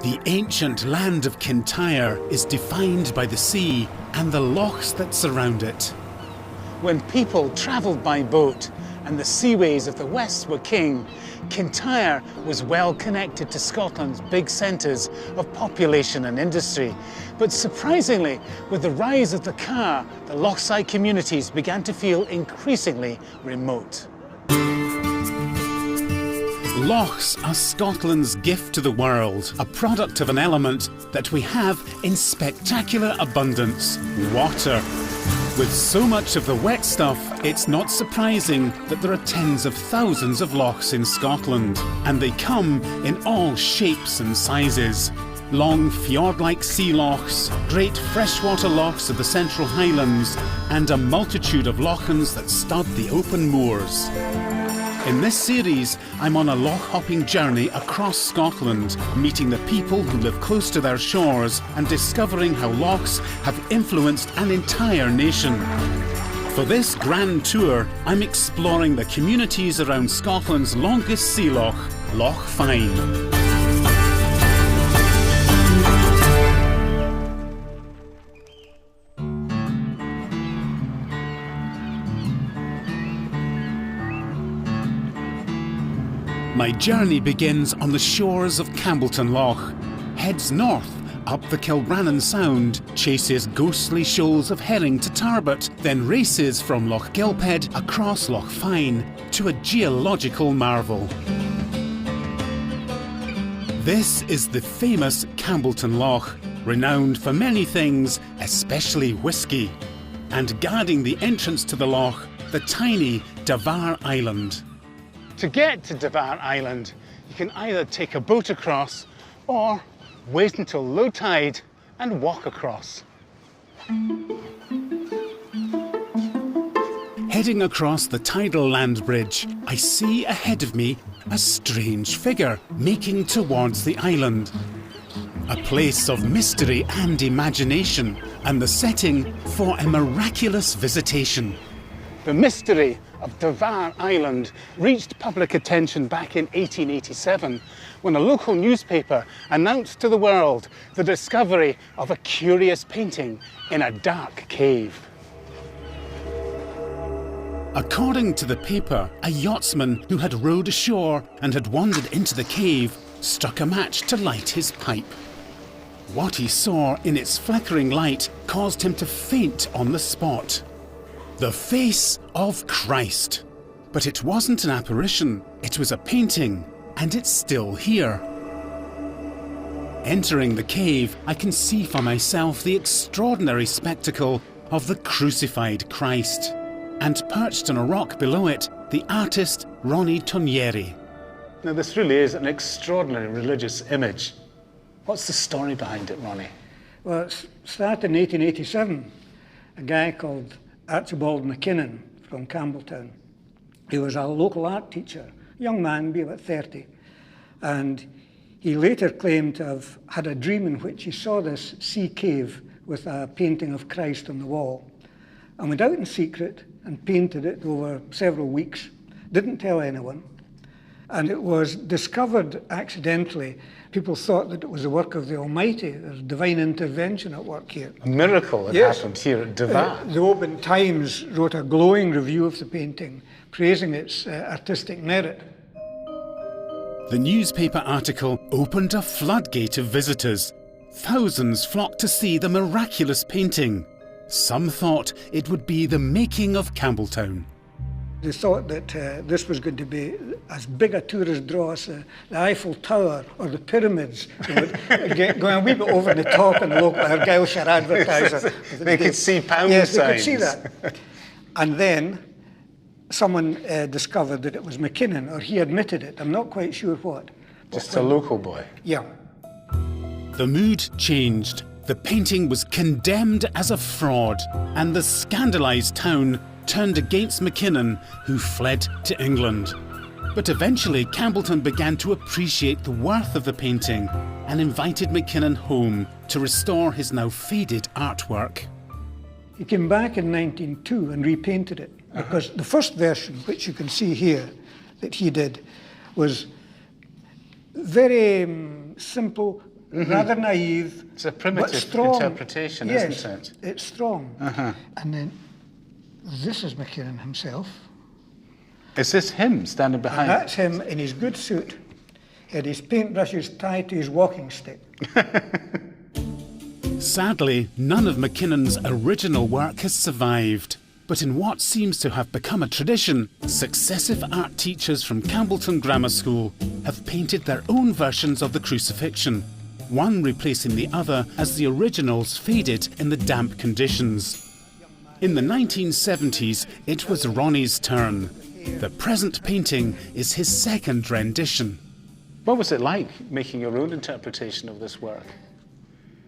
The ancient land of Kintyre is defined by the sea and the lochs that surround it. When people travelled by boat and the seaways of the west were king, Kintyre was well connected to Scotland's big centres of population and industry. But surprisingly, with the rise of the car, the Lochside communities began to feel increasingly remote. Lochs are Scotland's gift to the world, a product of an element that we have in spectacular abundance: water. With so much of the wet stuff, it's not surprising that there are tens of thousands of lochs in Scotland, and they come in all shapes and sizes. Long fjord-like sea lochs, great freshwater lochs of the Central Highlands, and a multitude of lochans that stud the open moors. In this series, I'm on a loch-hopping journey across Scotland, meeting the people who live close to their shores and discovering how lochs have influenced an entire nation. For this grand tour, I'm exploring the communities around Scotland's longest sea loch, Loch Fyne. My journey begins on the shores of Campbelltown Loch, heads north up the Kilbrannan Sound, chases ghostly shoals of herring to Tarbert, then races from Loch Gilphead across Loch Fyne to a geological marvel. This is the famous Campbelltown Loch, renowned for many things, especially whisky, and guarding the entrance to the loch, the tiny Davar Island. To get to Davar Island, you can either take a boat across or wait until low tide and walk across. Heading across the tidal land bridge, I see ahead of me a strange figure making towards the island. A place of mystery and imagination, and the setting for a miraculous visitation. The mystery of Davar Island reached public attention back in 1887 when a local newspaper announced to the world the discovery of a curious painting in a dark cave. According to the paper, a yachtsman who had rowed ashore and had wandered into the cave struck a match to light his pipe. What he saw in its flickering light caused him to faint on the spot. The face of Christ. But it wasn't an apparition, it was a painting, and it's still here. Entering the cave, I can see for myself the extraordinary spectacle of the crucified Christ, and perched on a rock below it, the artist Ronnie Tonieri. Now this really is an extraordinary religious image. What's the story behind it, Ronnie? Well, it started in 1887. A guy called Archibald McKinnon from Campbelltown. He was a local art teacher, young man, be about 30. And he later claimed to have had a dream in which he saw this sea cave with a painting of Christ on the wall, and went out in secret and painted it over several weeks, didn't tell anyone. And it was discovered accidentally. People thought that it was the work of the Almighty. There's divine intervention at work here. A miracle had happened here at Davar. The Open Times wrote a glowing review of the painting, praising its artistic merit. The newspaper article opened a floodgate of visitors. Thousands flocked to see the miraculous painting. Some thought it would be the making of Campbelltown. They thought that this was going to be as big a tourist draw as the Eiffel Tower or the pyramids. They would get going a wee bit over the top in the local Argyllshire Advertiser. They could see pound yes, signs. They could see that. And then someone discovered that it was McKinnon, or he admitted it. I'm not quite sure what. Just a local boy. Yeah. The mood changed. The painting was condemned as a fraud, and the scandalised town turned against McKinnon, who fled to England. But eventually Campbelltown began to appreciate the worth of the painting and invited McKinnon home to restore his now faded artwork. He came back in 1902 and repainted it, because the first version, which you can see here, that he did, was very simple, rather naive. It's a but primitive strong. interpretation, Yes, isn't it? it's strong. And then this is McKinnon himself. Is this him standing behind? That's him in his good suit. He had his paintbrushes tied to his walking stick. Sadly, none of McKinnon's original work has survived. But in what seems to have become a tradition, successive art teachers from Campbelltown Grammar School have painted their own versions of the crucifixion, one replacing the other as the originals faded in the damp conditions. In the 1970s, it was Ronnie's turn. The present painting is his second rendition. What was it like making your own interpretation of this work?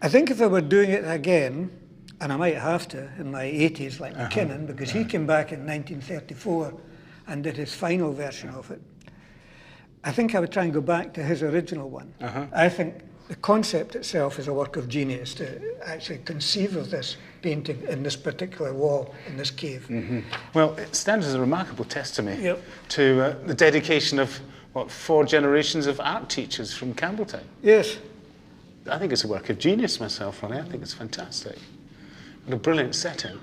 I think if I were doing it again, and I might have to in my 80s like McKinnon, because he came back in 1934 and did his final version of it, I think I would try and go back to his original one. I think the concept itself is a work of genius to actually conceive of this painting in this particular wall in this cave. Well, it stands as a remarkable testimony to the dedication of, what, 4 generations of art teachers from Campbelltown. Yes. I think it's a work of genius myself, Ronnie. I think it's fantastic. What a brilliant setting.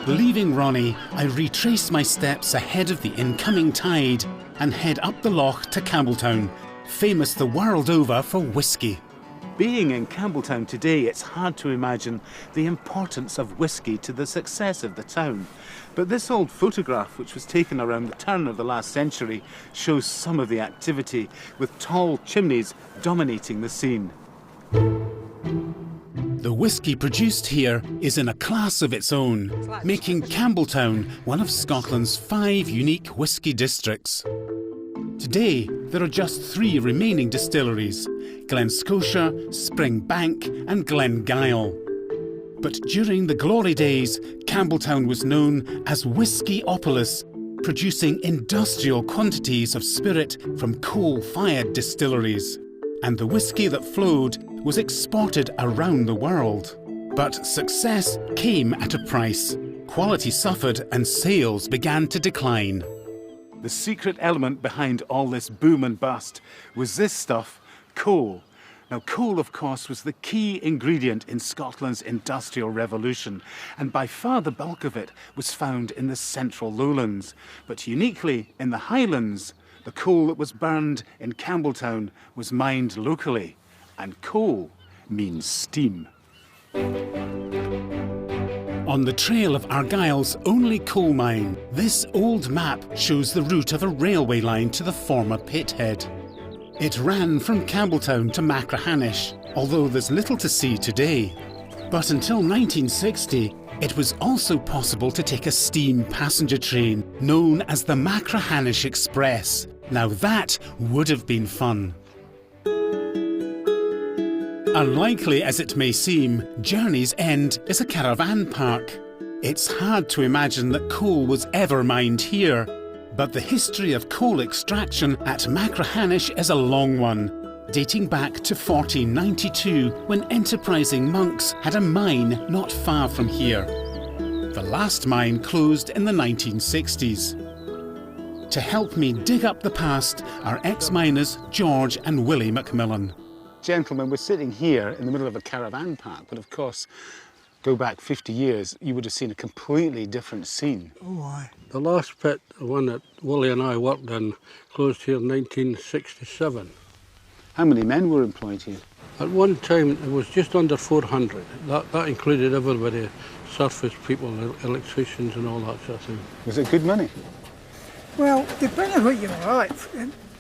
Leaving Ronnie, I retrace my steps ahead of the incoming tide and head up the Loch to Campbelltown, famous the world over for whisky. Being in Campbelltown today, it's hard to imagine the importance of whisky to the success of the town. But this old photograph, which was taken around the turn of the last century, shows some of the activity, with tall chimneys dominating the scene. The whisky produced here is in a class of its own, making Campbelltown one of Scotland's 5 unique whisky districts. Today, there are just 3 remaining distilleries: Glen Scotia, Springbank and Glengyle. But during the glory days, Campbelltown was known as Whiskyopolis, producing industrial quantities of spirit from coal-fired distilleries. And the whisky that flowed was exported around the world. But success came at a price. Quality suffered and sales began to decline. The secret element behind all this boom and bust was this stuff, coal. Now, coal, of course, was the key ingredient in Scotland's industrial revolution, and by far the bulk of it was found in the central lowlands. But uniquely, in the highlands, the coal that was burned in Campbelltown was mined locally, and coal means steam. On the trail of Argyll's only coal mine, this old map shows the route of a railway line to the former pithead. It ran from Campbelltown to Machrihanish, although there's little to see today. But until 1960, it was also possible to take a steam passenger train known as the Machrihanish Express. Now that would have been fun. Unlikely as it may seem, Journey's End is a caravan park. It's hard to imagine that coal was ever mined here, but the history of coal extraction at Machrihanish is a long one, dating back to 1492 when enterprising monks had a mine not far from here. The last mine closed in the 1960s. To help me dig up the past are ex-miners George and Willie Macmillan. Gentlemen, we're sitting here in the middle of a caravan park, but of course, go back 50 years, you would have seen a completely different scene. Oh, aye. The last pit, the one that Willie and I worked in, closed here in 1967. How many men were employed here? At one time, it was just under 400. That included everybody, surface people, electricians and all that sort of thing. Was it good money? Well, depending on what you like,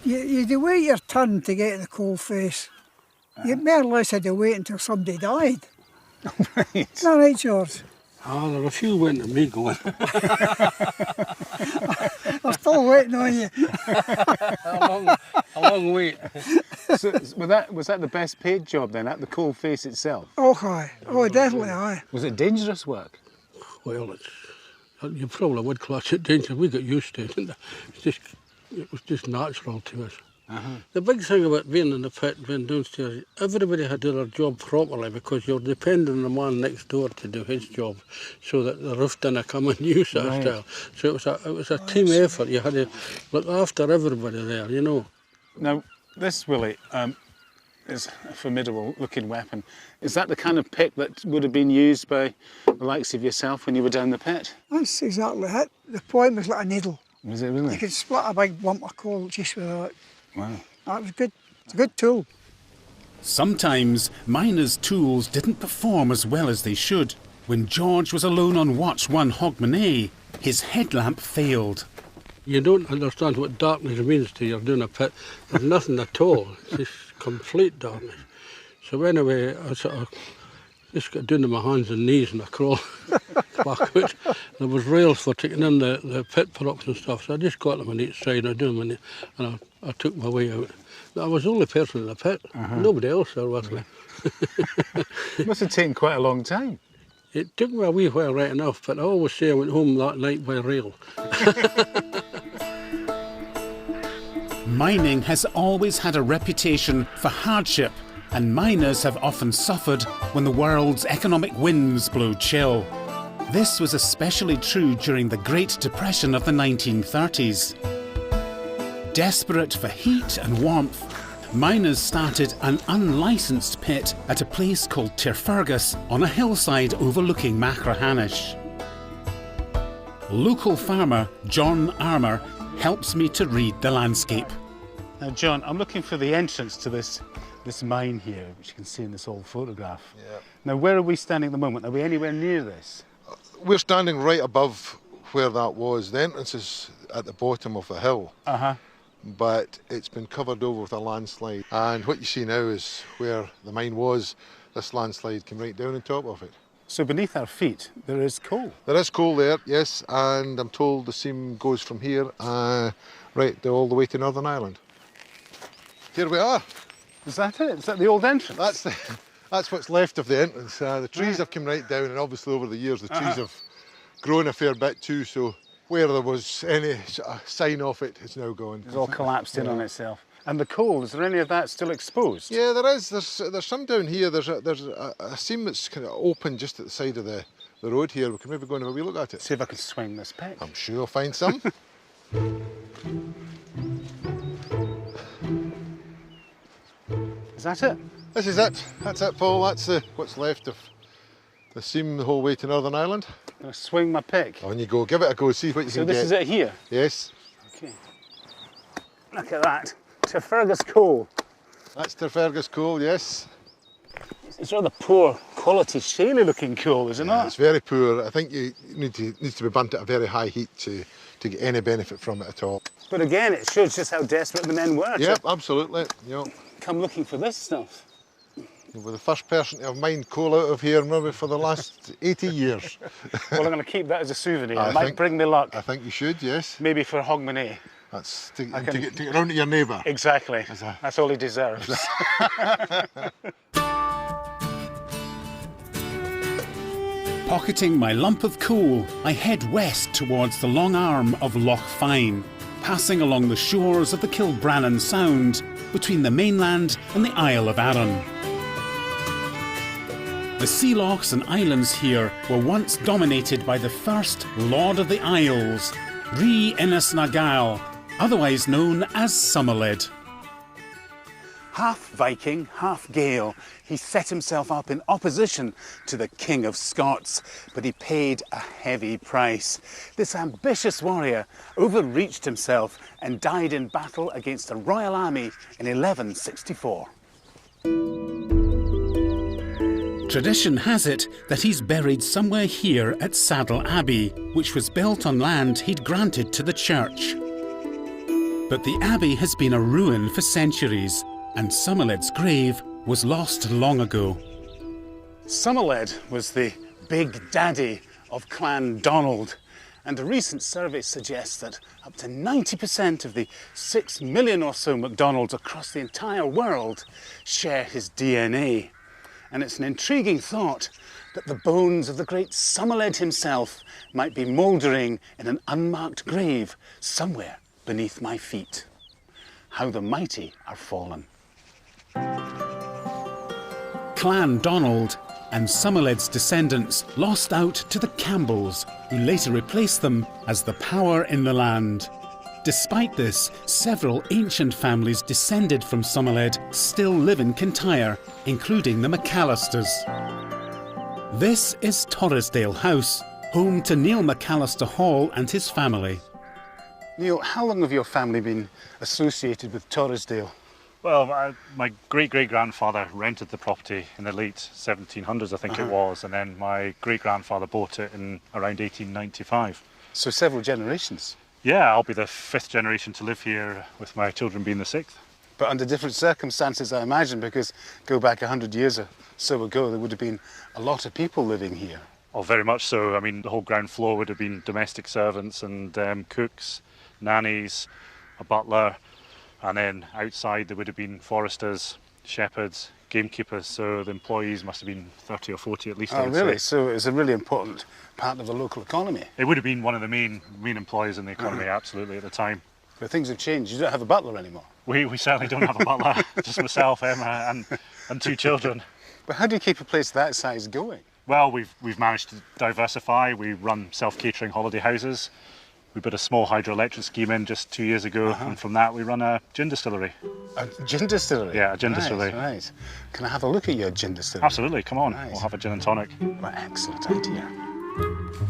you'd wait your turn to get the coal face. You more or less had to wait until somebody died. Right. Is that right, George? Ah, there are a few waiting to me going. I'm still waiting on you. a long wait. So was that the best paid job then, at the coal face itself? Oh, aye. Oh, definitely, aye. Was it dangerous work? Well, you probably would class it dangerous. We got used to it. It was just natural to us. The big thing about being in the pit, being downstairs, everybody had to do their job properly because you're depending on the man next door to do his job so that the roof didn't come on you, sort of style. So it was a team effort. You had to look after everybody there, you know. Now, This, Willie, is a formidable looking weapon. Is that the kind of pick that would have been used by the likes of yourself when you were down the pit? That's exactly it. The point was like a needle. Was it really? You could split a big lump of coal just with that. Wow. That was good. It's a good tool. Sometimes miners' tools didn't perform as well as they should. When George was alone on watch one Hogmanay, his headlamp failed. You don't understand what darkness means to you doing a pit. There's nothing at all. It's just complete darkness. So anyway, I sort of just got down to my hands and knees and I crawled back out. There was rails for taking in the pit props and stuff, so I just got them on each side and I took my way out. I was the only person in the pit. Nobody else there with me. It must have taken quite a long time. It took me a wee while, right enough, but I always say I went home that night by rail. Mining has always had a reputation for hardship, and miners have often suffered when the world's economic winds blow chill. This was especially true during the Great Depression of the 1930s. Desperate for heat and warmth, miners started an unlicensed pit at a place called Tirfergus on a hillside overlooking Machrihanish. Local farmer John Armour helps me to read the landscape. Now, John, I'm looking for the entrance to this mine here, which you can see in this old photograph. Yeah. Now, where are we standing at the moment? Are we anywhere near this? We're standing right above where that was. The entrance is at the bottom of the hill. But it's been covered over with a landslide. And what you see now is where the mine was. This landslide came right down on top of it. So beneath our feet, there is coal. There is coal there, yes, and I'm told the seam goes from here right all the way to Northern Ireland. Here we are. Is that it? Is that the old entrance? That's what's left of the entrance. The trees have come right down, and obviously over the years the trees have grown a fair bit too, so where there was any sort of sign of it, it's now gone. It's all collapsed in on itself. And the coal, is there any of that still exposed? Yeah, there is. There's some down here. There's a seam that's kind of open just at the side of the road here. We can maybe go and have a wee look at it. See if I can swing this pick. I'm sure I'll find some. Is that it? This is it. That's it, Paul. That's what's left of the seam the whole way to Northern Ireland. I'm going to swing my pick. On you go. Give it a go. See what you So can get. this is it here? Yes. Okay. Look at that. Tirfergus coal. That's Tirfergus coal, yes. It's rather poor quality, shaly looking coal, is it not? It's very poor. I think it needs to be burnt at a very high heat to get any benefit from it at all. But again, it shows just how desperate the men were Yep, to absolutely. Yep. come looking for this stuff. We're the first person to have mined coal out of here maybe for the last 80 years. Well, I'm going to keep that as a souvenir. I It might think- bring me luck. I think you should, yes. Maybe for Hogmanay. That's to get round to your neighbour. Exactly. As a- That's all he deserves. Pocketing my lump of coal, I head west towards the long arm of Loch Fyne, passing along the shores of the Kilbrannan Sound between the mainland and the Isle of Arran. The sea lochs and islands here were once dominated by the first Lord of the Isles, Rhi Innes na Gael, otherwise known as Somerled. Half Viking, half Gael, he set himself up in opposition to the King of Scots, but he paid a heavy price. This ambitious warrior overreached himself and died in battle against the royal army in 1164. Tradition has it that he's buried somewhere here at Saddle Abbey, which was built on land he'd granted to the church. But the abbey has been a ruin for centuries, and Somerled's grave was lost long ago. Somerled was the big daddy of Clan Donald, and a recent survey suggests that up to 90% of the 6 million or so MacDonalds across the entire world share his DNA. And it's an intriguing thought that the bones of the great Somerled himself might be mouldering in an unmarked grave somewhere beneath my feet. How the mighty are fallen. Clan Donald and Somerled's descendants lost out to the Campbells, who later replaced them as the power in the land. Despite this, several ancient families descended from Somerled still live in Kintyre, including the McAllisters. This is Torresdale House, home to Neil McAllister Hall and his family. Neil, how long have your family been associated with Torresdale? Well, my great-great-grandfather rented the property in the late 1700s, I think it was, and then my great-grandfather bought it in around 1895. So several generations. Yeah, I'll be the 5th generation to live here, with my children being the 6th. But under different circumstances, I imagine, because go back 100 years or so ago, there would have been a lot of people living here. Oh, very much so. I mean, the whole ground floor would have been domestic servants and cooks, nannies, a butler, and then outside there would have been foresters, shepherds, gamekeepers, so the employees must have been 30 or 40 at least. Oh, really? So it's a really important part of the local economy. It would have been one of the main employers in the economy, absolutely, at the time. But things have changed. You don't have a butler anymore. We certainly don't have a butler, just myself, Emma, and 2 children. But how do you keep a place that size going? Well, we've managed to diversify. We run self-catering holiday houses. We put a small hydroelectric scheme in just 2 years ago, and from that we run a gin distillery. A gin distillery? Yeah, a gin distillery. Right. Can I have a look at your gin distillery? Absolutely, come on. Right. We'll have a gin and tonic. What excellent idea.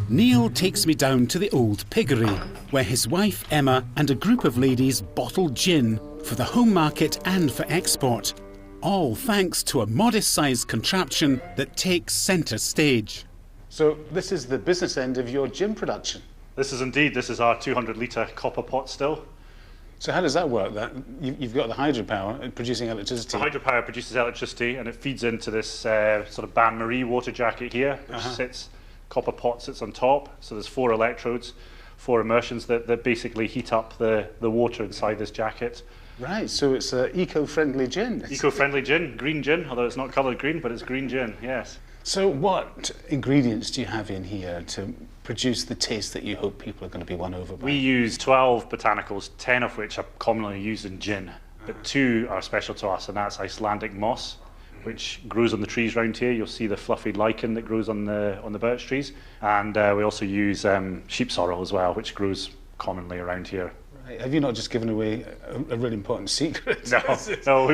Neil takes me down to the old piggery, where his wife Emma and a group of ladies bottle gin for the home market and for export, all thanks to a modest-sized contraption that takes centre stage. So this is the business end of your gin production? This is our 200-litre copper pot still. So how does that work? You've got the hydropower producing electricity. The hydropower produces electricity and it feeds into this sort of bain-marie water jacket here, which sits, copper pot sits on top. So there's 4 electrodes, 4 immersions that basically heat up the water inside this jacket. Right, so it's an eco-friendly gin. Eco-friendly gin, green gin, although it's not coloured green, but it's green gin, yes. So what ingredients do you have in here to produce the taste that you hope people are going to be won over by? We use 12 botanicals, 10 of which are commonly used in gin, but 2 are special to us, and that's Icelandic moss, which grows on the trees around here. You'll see the fluffy lichen that grows on the birch trees, and we also use sheep sorrel as well, which grows commonly around here. Right. Have you not just given away a really important secret? No,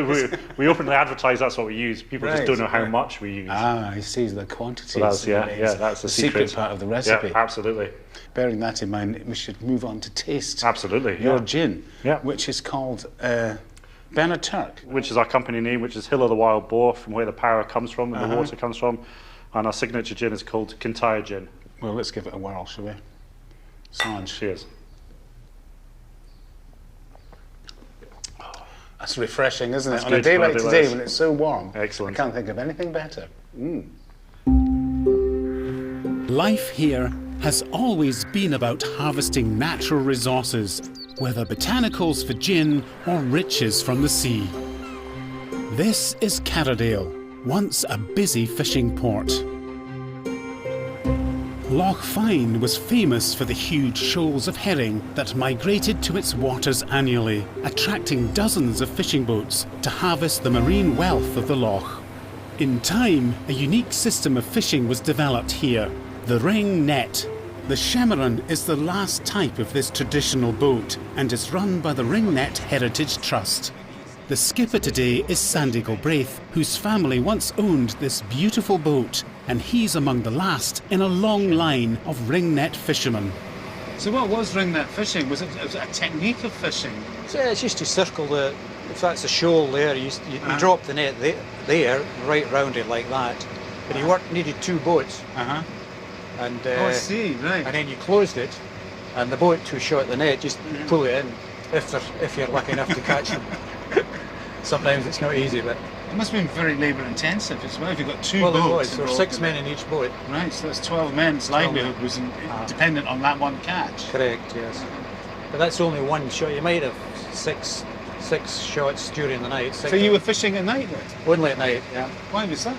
we openly advertise that's what we use. People just don't know how much we use. Ah, I see, the quantity. So that's, that's the secret part of the recipe. Yeah, absolutely. Bearing that in mind, we should move on to taste absolutely, your gin, yeah. which is called Bernard Turk. Which is our company name, which is Hill of the Wild Boar, from where the power comes from and the water comes from. And our signature gin is called Kintyre Gin. Well, let's give it a whirl, shall we? Sanj. Cheers. That's refreshing, isn't it? That's On a good. day like Glad it today was. when it's so warm. Excellent. I can't think of anything better. Life here has always been about harvesting natural resources, whether botanicals for gin or riches from the sea. This is Carradale, once a busy fishing port. Loch Fyne was famous for the huge shoals of herring that migrated to its waters annually, attracting dozens of fishing boats to harvest the marine wealth of the loch. In time, a unique system of fishing was developed here, the ring net. The Shemaran is the last type of this traditional boat and is run by the Ring Net Heritage Trust. The skipper today is Sandy Galbraith, whose family once owned this beautiful boat, and he's among the last in a long line of ring net fishermen. So what was ring net fishing? Was it a technique of fishing? So it's just to circle if that's a shoal there, you drop the net there, right round it like that. But you needed 2 boats. And, I see, right. And then you closed it, and the boat who shot the net just pull it in, if you're lucky enough to catch them. Sometimes it's not easy, but... It must have been very labour intensive as well if you've got 2 well, boats. There was 6 men in each boat. Right, so that's 12 men's livelihood was dependent on that one catch. Correct, yes. But that's only one shot. You might have six shots during the night. So you were fishing at night then? Only at night, yeah. Why was that?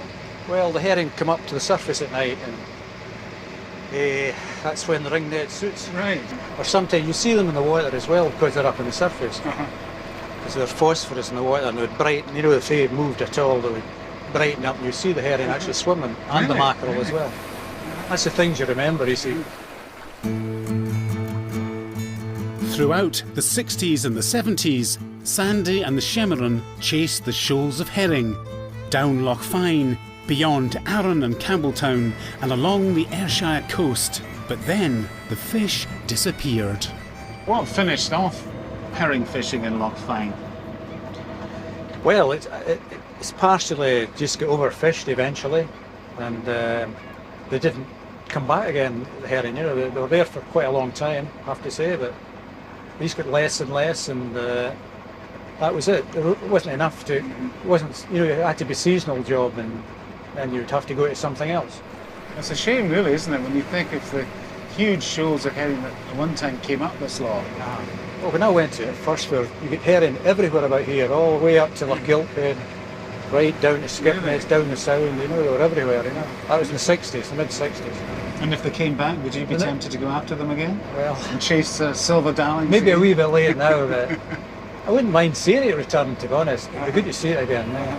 Well, the herring come up to the surface at night, and that's when the ring net suits. Right. Or sometimes you see them in the water as well because they're up on the surface. Because there's phosphorus in the water and it would brighten. You know, if they moved at all, they would brighten up and you see the herring actually swimming, and the mackerel as well. That's the things you remember, you see. Throughout the 60s and the 70s, Sandy and the Shemeron chased the shoals of herring, down Loch Fyne, beyond Arran and Campbelltown, and along the Ayrshire coast. But then the fish disappeared. What finished off herring fishing in Loch Fyne? Well, it's partially just got overfished eventually, and they didn't come back again, the herring. You know, they were there for quite a long time, I have to say, but they just got less and less, and that was it. There wasn't enough to, it wasn't, you know, it had to be a seasonal job, and you'd have to go to something else. It's a shame, really, isn't it, when you think of the huge shoals of herring that at one time came up this loch. Well, when I went to it first, you get herring everywhere about here, all the way up to Lochgilphead, right down to Skipness, down the Sound, you know, they were everywhere, you know. That was in the 60s, the mid-60s. And if they came back, would you be tempted to go after them again? Well, and chase silver darlings? Maybe a wee bit late now, but I wouldn't mind seeing it return, to be honest. It'd be good to see it again now.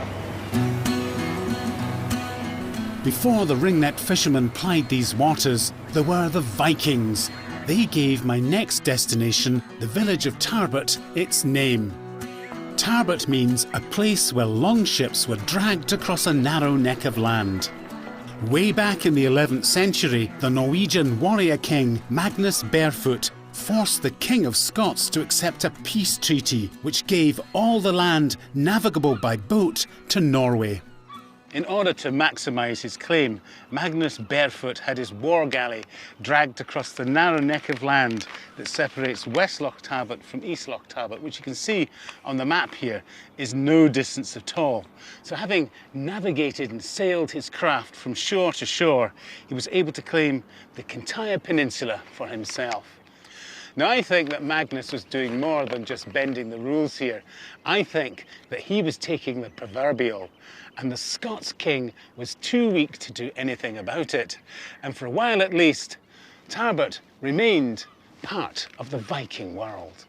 Before the ringnet fishermen plied these waters, there were the Vikings. They gave my next destination, the village of Tarbert, its name. Tarbert means a place where longships were dragged across a narrow neck of land. Way back in the 11th century, the Norwegian warrior king Magnus Barefoot forced the King of Scots to accept a peace treaty which gave all the land navigable by boat to Norway. In order to maximise his claim, Magnus Barefoot had his war galley dragged across the narrow neck of land that separates West Loch Tarbert from East Loch Tarbert, which you can see on the map here is no distance at all. So having navigated and sailed his craft from shore to shore, he was able to claim the entire peninsula for himself. Now, I think that Magnus was doing more than just bending the rules here. I think that he was taking the proverbial, and the Scots king was too weak to do anything about it. And for a while at least, Tarbert remained part of the Viking world.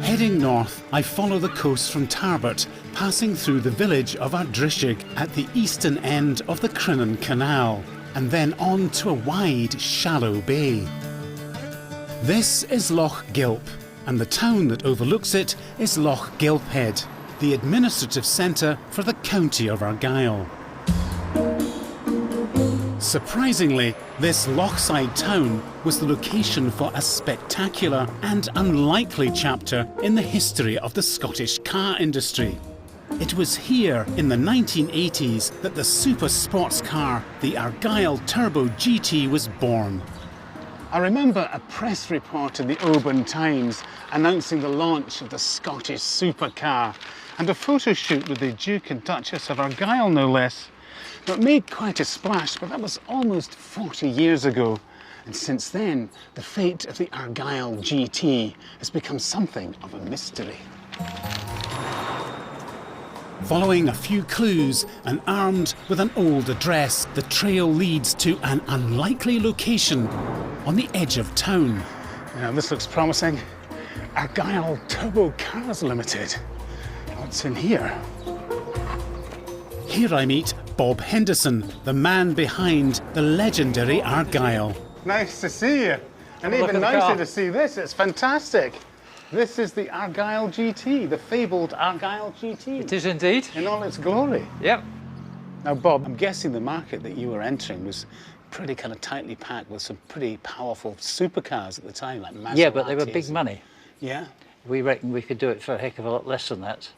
Heading north, I follow the coast from Tarbert, passing through the village of Ardrishig at the eastern end of the Crinan Canal, and then on to a wide, shallow bay. This is Loch Gilp, and the town that overlooks it is Loch Gilphead, the administrative centre for the county of Argyll. Surprisingly, this lochside town was the location for a spectacular and unlikely chapter in the history of the Scottish car industry. It was here in the 1980s that the super sports car, the Argyll Turbo GT, was born. I remember a press report in the Oban Times announcing the launch of the Scottish supercar, and a photo shoot with the Duke and Duchess of Argyll, no less. Now, it made quite a splash, but that was almost 40 years ago. And since then, the fate of the Argyll GT has become something of a mystery. Following a few clues and armed with an old address, the trail leads to an unlikely location on the edge of town. Now, this looks promising. Argyll Turbo Cars Limited. What's in here? Here I meet Bob Henderson, the man behind the legendary Argyll. Nice to see you. And even nicer to see this. It's fantastic. This is the Argyll GT, the fabled Argyll GT. It is indeed. In all its glory. Yep. Now, Bob, I'm guessing the market that you were entering was pretty kind of tightly packed with some pretty powerful supercars at the time, like Maseratis. Yeah, but they were big money. Yeah? We reckon we could do it for a heck of a lot less than that.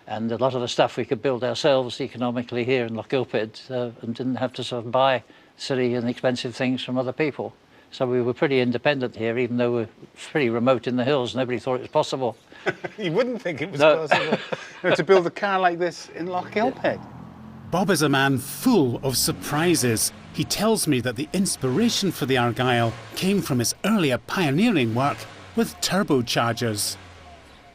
And a lot of the stuff we could build ourselves economically here in Lochgilphead and didn't have to sort of buy silly and expensive things from other people. So we were pretty independent here, even though we're pretty remote in the hills. Nobody thought it was possible. You wouldn't think it was possible to build a car like this in Lochgilphead. Bob is a man full of surprises. He tells me that the inspiration for the Argyll came from his earlier pioneering work with turbochargers.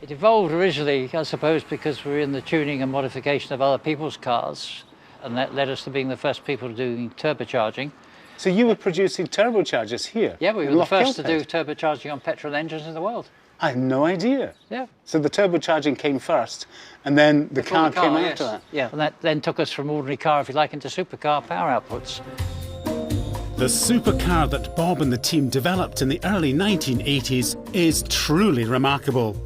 It evolved originally, I suppose, because we were in the tuning and modification of other people's cars, and that led us to being the first people doing turbocharging. So you were producing turbochargers here? Yeah, we were the first to do turbocharging on petrol engines in the world. I had no idea. Yeah. So the turbocharging came first, and then the car came after that? Yeah, and that then took us from ordinary car, if you like, into supercar power outputs. The supercar that Bob and the team developed in the early 1980s is truly remarkable.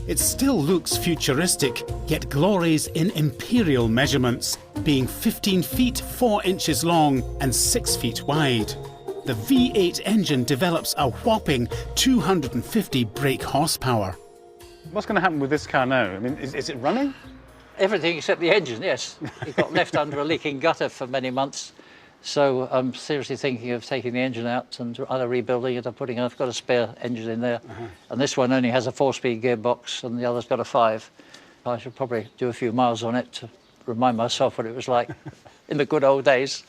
It still looks futuristic, yet glories in imperial measurements, being 15 feet 4 inches long and 6 feet wide. The V8 engine develops a whopping 250 brake horsepower. What's going to happen with this car now? I mean, is it running? Everything except the engine, yes. It got left under a leaking gutter for many months. So I'm seriously thinking of taking the engine out and either rebuilding it or I've got a spare engine in there. And this one only has a 4-speed gearbox and the other's got a 5. I should probably do a few miles on it to remind myself what it was like in the good old days.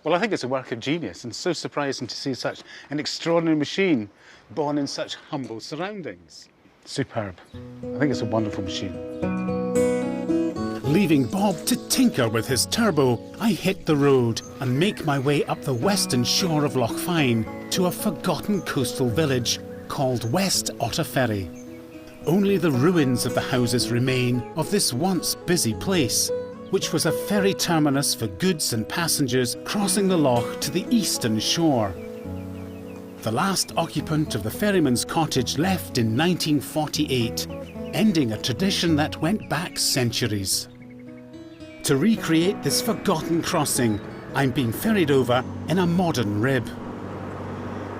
Well, I think it's a work of genius and so surprising to see such an extraordinary machine born in such humble surroundings. Superb. I think it's a wonderful machine. Leaving Bob to tinker with his turbo, I hit the road and make my way up the western shore of Loch Fyne to a forgotten coastal village called West Otter Ferry. Only the ruins of the houses remain of this once busy place, which was a ferry terminus for goods and passengers crossing the loch to the eastern shore. The last occupant of the ferryman's cottage left in 1948, ending a tradition that went back centuries. To recreate this forgotten crossing, I'm being ferried over in a modern rib.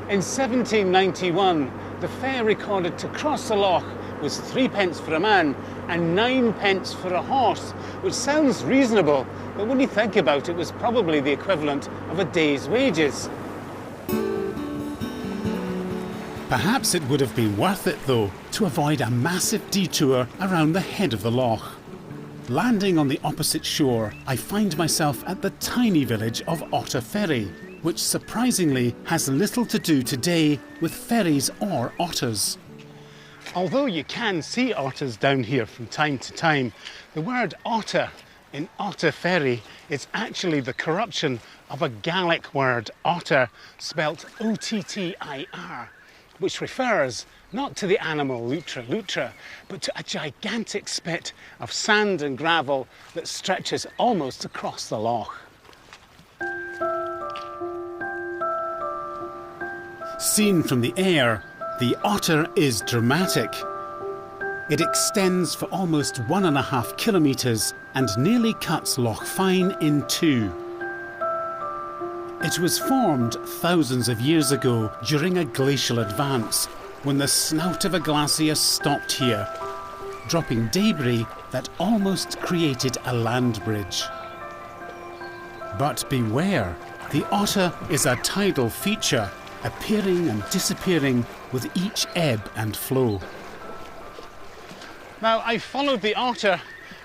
In 1791, the fare recorded to cross the loch was 3p for a man and 9p for a horse, which sounds reasonable, but when you think about it, it was probably the equivalent of a day's wages. Perhaps it would have been worth it, though, to avoid a massive detour around the head of the loch. Landing on the opposite shore, I find myself at the tiny village of Otter Ferry, which surprisingly has little to do today with ferries or otters. Although you can see otters down here from time to time, the word otter in Otter Ferry is actually the corruption of a Gaelic word, otter, spelt O-T-T-I-R, which refers not to the animal lutra lutra, but to a gigantic spit of sand and gravel that stretches almost across the loch. Seen from the air, the otter is dramatic. It extends for almost 1.5 kilometres and nearly cuts Loch Fyne in two. It was formed thousands of years ago during a glacial advance, when the snout of a glacier stopped here, dropping debris that almost created a land bridge. But beware, the otter is a tidal feature, appearing and disappearing with each ebb and flow. Now, I followed the otter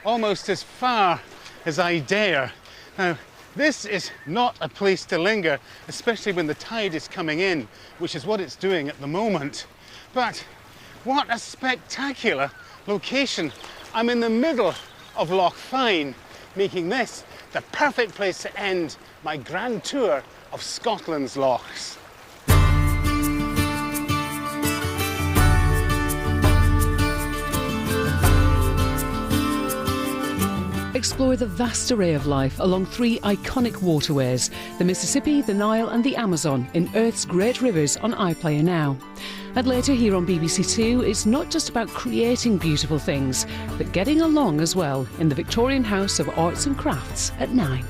almost as far as I dare. Now, this is not a place to linger, especially when the tide is coming in, which is what it's doing at the moment. But what a spectacular location. I'm in the middle of Loch Fyne, making this the perfect place to end my grand tour of Scotland's lochs. Explore the vast array of life along 3 iconic waterways, the Mississippi, the Nile and the Amazon, in Earth's great rivers on iPlayer Now. And later here on BBC Two, it's not just about creating beautiful things, but getting along as well in the Victorian House of Arts and Crafts at 9.